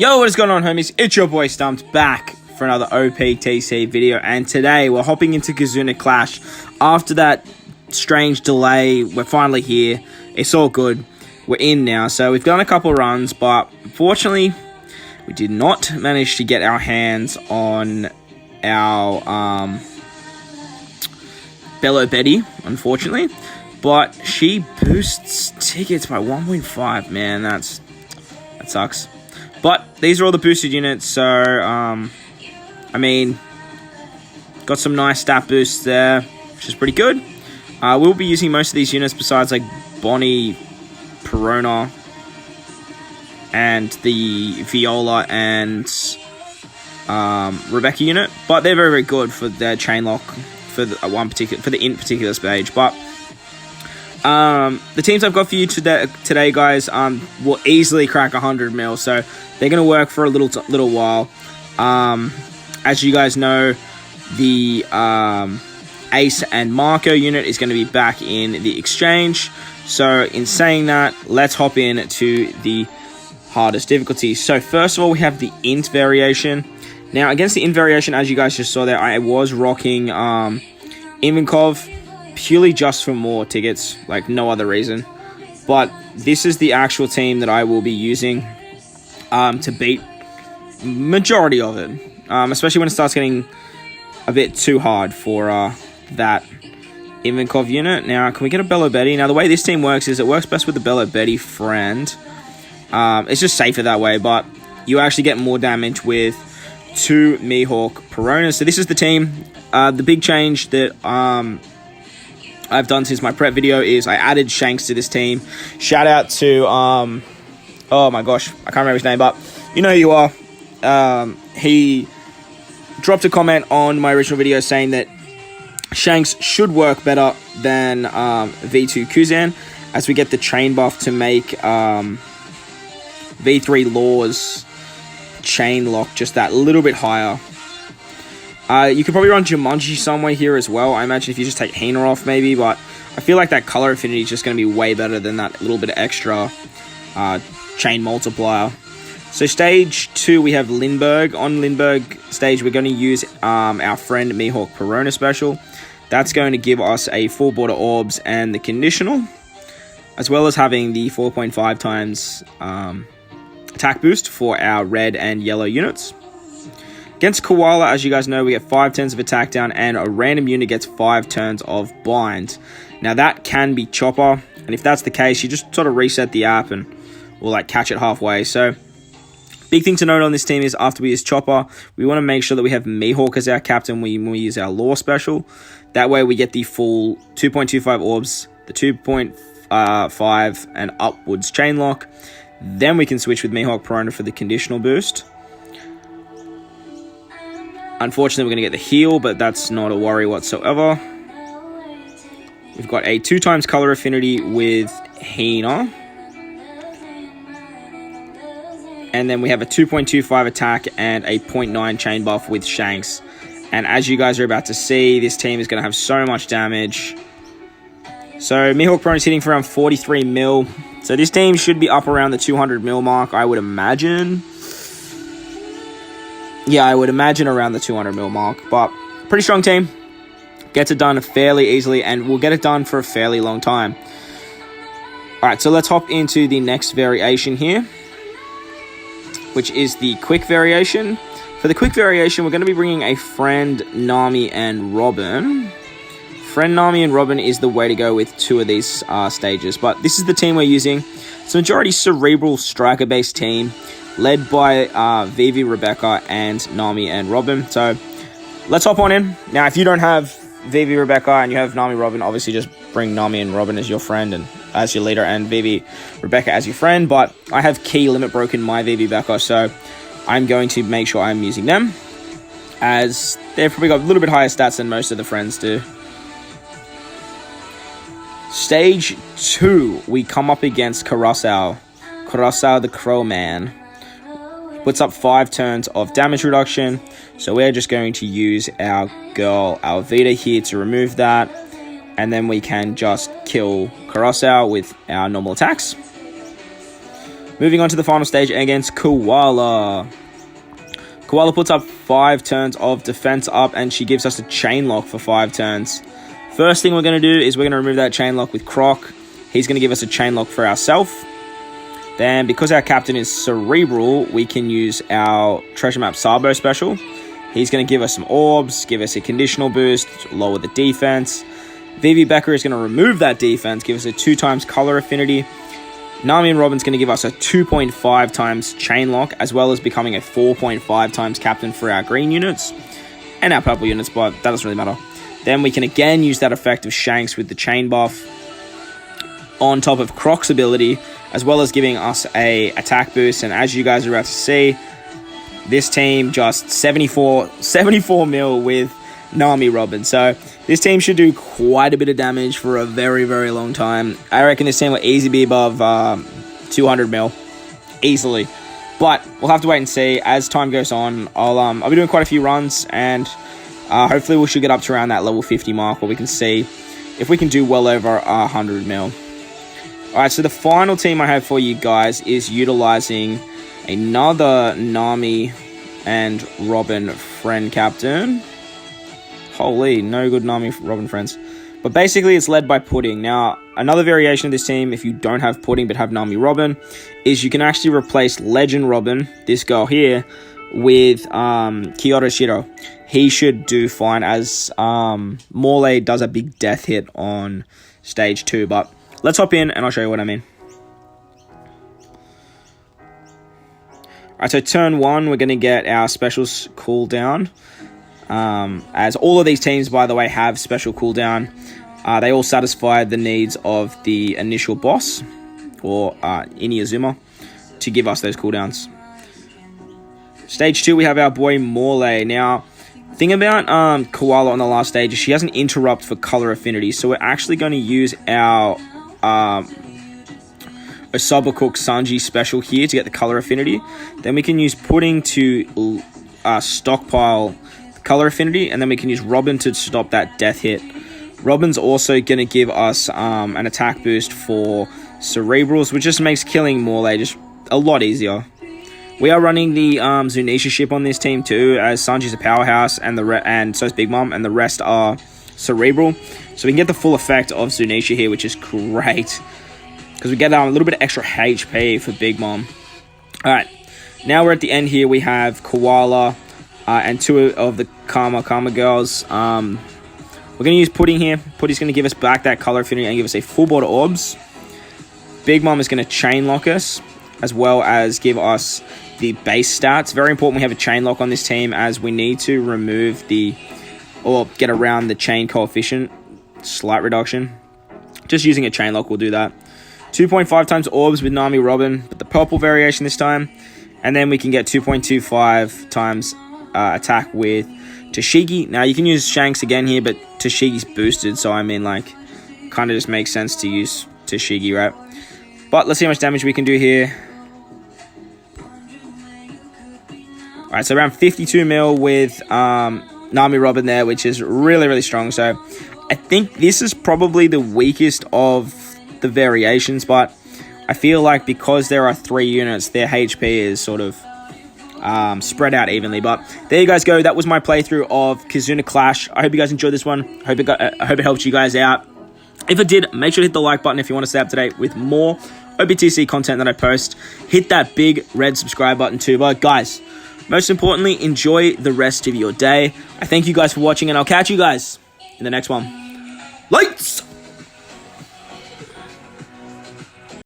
Yo, what is going on, homies? It's your boy Stumped back for another OPTC video, and today we're hopping into Kizuna Clash. After that strange delay, we're finally here. It's all good. We're in now, so we've done a couple runs, but unfortunately, we did not manage to get our hands on our Bello Betty, unfortunately. But she boosts tickets by 1.5, man. That sucks. But these are all the boosted units, so, I mean, got some nice stat boosts there, which is pretty good. We'll be using most of these units besides, like, Bonnie, Perona, and the Viola and Rebecca unit. But they're very, very good for their chain lock for the INT particular stage. But the teams I've got for you today, guys, will easily crack 100 mil, so they're going to work for a little while. As you guys know, the Ace and Marco unit is going to be back in the exchange. So in saying that, let's hop in to the hardest difficulty. So first of all, we have the INT variation. Now, against the INT variation, as you guys just saw there, I was rocking Ivankov purely just for more tickets, like no other reason. But this is the actual team that I will be using to beat majority of it, especially when it starts getting a bit too hard for that Ivankov unit. Now, can we get a Bello Betty? Now, the way this team works is it works best with the Bello Betty friend. It's just safer that way, but you actually get more damage with 2 Mihawk Peronas. So this is the team. The big change that I've done since my prep video is I added Shanks to this team. Shout out to, oh my gosh, I can't remember his name, but you know who you are. He dropped a comment on my original video saying that Shanks should work better than V2 Kuzan, as we get the chain buff to make V3 Law's chain lock just that little bit higher. You could probably run Jumunji somewhere here as well. I imagine if you just take Hina off maybe, but I feel like that color affinity is just going to be way better than that little bit of extra chain multiplier. So stage 2, we have Lindbergh. On Lindbergh stage, we're going to use our friend Mihawk Perona special. That's going to give us a 4 border orbs and the conditional, as well as having the 4.5 times attack boost for our red and yellow units. Against Koala, as you guys know, we get 5 turns of attack down, and a random unit gets 5 turns of bind. Now, that can be Chopper, and if that's the case, you just sort of reset the app and we'll like catch it halfway. So, big thing to note on this team is after we use Chopper, we want to make sure that we have Mihawk as our captain when we use our Law special. That way, we get the full 2.25 orbs, the 2.5 and upwards chain lock. Then we can switch with Mihawk Perona for the conditional boost. Unfortunately, we're going to get the heal, but that's not a worry whatsoever. We've got a 2 times color affinity with Hina. And then we have a 2.25 attack and a 0.9 chain buff with Shanks. And as you guys are about to see, this team is going to have so much damage. So Mihawk Perona is hitting for around 43 mil. So this team should be up around the 200 mil mark, I would imagine. Yeah, I would imagine around the 200 mil mark, but pretty strong team. Gets it done fairly easily, and we'll get it done for a fairly long time. Alright, so let's hop into the next variation here, which is the quick variation. For the quick variation, we're going to be bringing a friend, Nami, and Robin. Friend, Nami, and Robin is the way to go with 2 of these stages, but this is the team we're using. It's a majority cerebral striker-based team, led by Vivi, Rebecca, and Nami and Robin. So let's hop on in. Now, if you don't have Vivi, Rebecca, and you have Nami, Robin, obviously just bring Nami and Robin as your friend and as your leader, and Vivi, Rebecca as your friend. But I have key limit broken my Vivi, Rebecca, so I'm going to make sure I'm using them, as they've probably got a little bit higher stats than most of the friends do. Stage 2, we come up against Corazon the Crow Man. Puts up 5 turns of damage reduction, so we're just going to use our girl Alvita here to remove that, and then we can just kill Corazon with our normal attacks. Moving on to the final stage against Koala. Koala puts up 5 turns of defense up, and she gives us a chain lock for 5 turns. First thing we're going to do is we're going to remove that chain lock with Croc. He's going to give us a chain lock for ourselves. Then, because our captain is cerebral, we can use our treasure map sabo special. He's going to give us some orbs, give us a conditional boost, lower the defense. Vivi Becker is going to remove that defense, give us a 2 times color affinity. Nami and Robin's going to give us a 2.5 times chain lock, as well as becoming a 4.5 times captain for our green units and our purple units, but that doesn't really matter. Then we can again use that effect of Shanks with the chain buff on top of Croc's ability, as well as giving us a attack boost. And as you guys are about to see, this team just 74 mil with Nami Robin. So this team should do quite a bit of damage for a very, very long time. I reckon this team will easily be above 200 mil. Easily. But we'll have to wait and see. As time goes on, I'll be doing quite a few runs, and hopefully we should get up to around that level 50 mark, where we can see if we can do well over 100 mil. Alright, so the final team I have for you guys is utilizing another Nami and Robin friend captain. Holy, no good Nami Robin friends. But basically, it's led by Pudding. Now, another variation of this team, if you don't have Pudding but have Nami Robin, is you can actually replace Legend Robin, this girl here, with Kyoto Shiro. He should do fine, as Morley does a big death hit on stage 2. But let's hop in and I'll show you what I mean. Alright, so turn 1, we're going to get our specials cooldown. As all of these teams, by the way, have special cooldown. They all satisfy the needs of the initial boss, or Inuyasuma, to give us those cooldowns. Stage 2, we have our boy Morley. Now, the thing about Koala on the last stage is she has an interrupt for color affinity, so we're actually going to use our Osobucook Sanji special here to get the color affinity. Then we can use Pudding to stockpile color affinity, and then we can use Robin to stop that death hit. Robin's also going to give us an attack boost for Cerebrals, which just makes killing Morley just a lot easier. We are running the Zunisha ship on this team too, as Sanji's a powerhouse, and so is Big Mom, and the rest are Cerebral. So we can get the full effect of Zunisha here, which is great, because we get a little bit of extra HP for Big Mom. Alright, now we're at the end here. We have Koala and 2 of the Karma girls. We're going to use Pudding here. Pudding's going to give us back that color affinity and give us a full board of orbs. Big Mom is going to chain lock us, as well as give us the base stats. Very important we have a chain lock on this team, as we need to remove or get around the chain coefficient slight reduction. Just using a chain lock will do that. 2.5 times orbs with Nami Robin, but the purple variation this time. And then we can get 2.25 times attack with Toshigi. Now, you can use Shanks again here, but Toshigi's boosted, so I mean, like, kind of just makes sense to use Toshigi, right? But let's see how much damage we can do here. Alright, so around 52 mil with Nami Robin there, which is really, really strong. So I think this is probably the weakest of the variations, but I feel like because there are 3 units, their HP is sort of spread out evenly. But there you guys go. That was my playthrough of Kizuna Clash. I hope you guys enjoyed this one. I hope it helped you guys out. If it did, make sure to hit the like button if you want to stay up to date with more OPTC content that I post. Hit that big red subscribe button too. But guys, most importantly, enjoy the rest of your day. I thank you guys for watching, and I'll catch you guys in the next one. Lights!